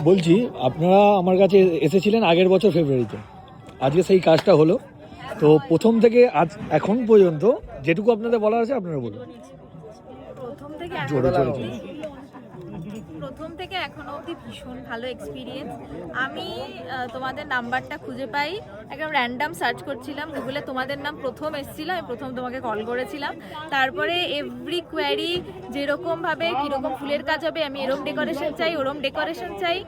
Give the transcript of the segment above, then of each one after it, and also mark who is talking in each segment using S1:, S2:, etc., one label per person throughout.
S1: বলছি আপনারা আমার কাছে এসেছিলেন আগের বছর ফেব্রুয়ারিতে, আজকে সেই কাজটা হলো। তো প্রথম থেকে আজ এখন পর্যন্ত যেটুকু আপনাদের বলার আছে আপনারা বলুন।
S2: প্রথম থেকে
S1: জোরে
S2: এখনো
S1: জোরে
S2: অবধি ভীষণ ভালো এক্সপিরিয়েন্স। আমি তোমাদের নাম্বারটা খুঁজে পাই, একদম র্যান্ডাম সার্চ করছিলাম গুগলে, তোমাদের নাম প্রথম এসেছিল, আমি প্রথম তোমাকে কল করেছিলাম। তারপরে এভরি কোয়ারি যেরকমভাবে কীরকম ফুলের কাজ হবে, আমি এরম ডেকোরেশন চাই, ওরম ডেকোরেশন চাই,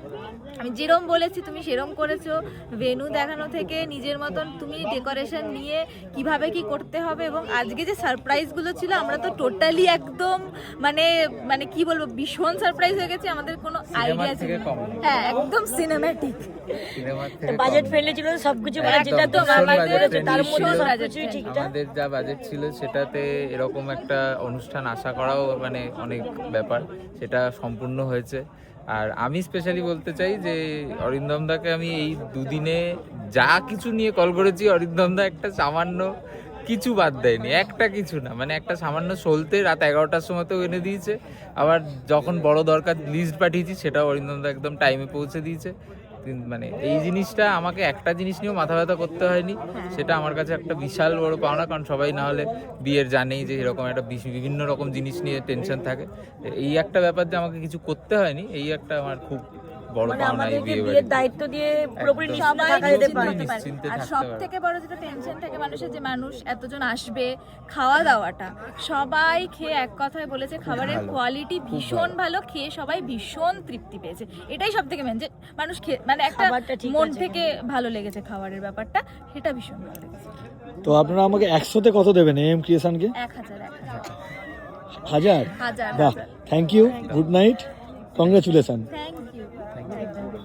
S2: আমি যেরম বলেছি তুমি সেরম করেছো। ভেনু দেখানো থেকে নিজের মতন তুমি ডেকোরেশন নিয়ে কিভাবে কি করতে হবে, এবং আজকে যে সারপ্রাইজগুলো ছিল আমরা তো টোটালি একদম মানে মানে কি বলবো, ভীষণ সারপ্রাইজ হয়ে গেছে, আমাদের কোনো আইডিয়া ছিল না। হ্যাঁ, একদম সিনেম্যাটিক,
S3: বাজেট ফ্রেন্ডলি ছিল সবকিছু, মানে যেটা তো আমাদের তার মধ্যে সবকিছুই ঠিকঠাক।
S4: আমাদের যা বাজেট ছিল সেটাতে এরকম একটা অনুষ্ঠান আশা করাও মানে অনেক ব্যাপার, সেটা সম্পূর্ণ হয়েছে। আর আমি স্পেশালি বলতে চাই যে অরিন্দম দাকে আমি এই দুদিনে যা কিছু নিয়ে কল করেছি, অরিন্দম দা একটা সামান্য কিছু বাদ দেয়নি, একটা কিছু না, মানে একটা সামান্য সলতে রাত 11টার সময়তেও এনে দিয়েছে। আবার যখন বড় দরকার লিস্ট পাঠিয়েছি সেটাও অরিন্দম দা একদম টাইমে পৌঁছে দিয়েছে। মানে এই জিনিসটা আমাকে একটা জিনিস নিয়েও মাথা ব্যথা করতে হয়নি, সেটা আমার কাছে একটা বিশাল বড় পাওনা। কারণ সবাই না হলে বিয়ের জানেই যে এরকম একটা বিভিন্ন রকম জিনিস নিয়ে টেনশন থাকে, এই একটা ব্যাপার যে আমাকে কিছু করতে হয়নি, এই একটা আমার খুব বড়
S3: মানে
S4: পাওনা এই
S3: আমাদেরকে
S4: বিয়ে
S3: বিয়ের দায়িত্ব দিয়ে পুরোপুরি নিশ্চিন্ত থাকা যেতে পারে।
S2: আর সব থেকে বড় যেটা টেনশন থাকে মানুষের, যে মানুষ এতজন আসবে, খাওয়া দাওয়াটা সবাই খেয়ে এক কথায় বলেছে খাবারের কোয়ালিটি ভীষণ ভালো, খেয়ে সবাই ভীষণ তৃপ্তি পেয়েছে। এটাই সব থেকে মেন, যে মানুষ খেয়ে মানে একটা মন থেকে ভালো লেগেছে খাবারের ব্যাপারটা, সেটা ভীষণ ভালো লেগেছে।
S1: তো আপনারা আমাকে 100-তে কত দেবেন এম ক্রিয়েশনকে?
S2: 1000
S1: হাজার? বাহ, thank you, good night, congratulation.
S2: Thank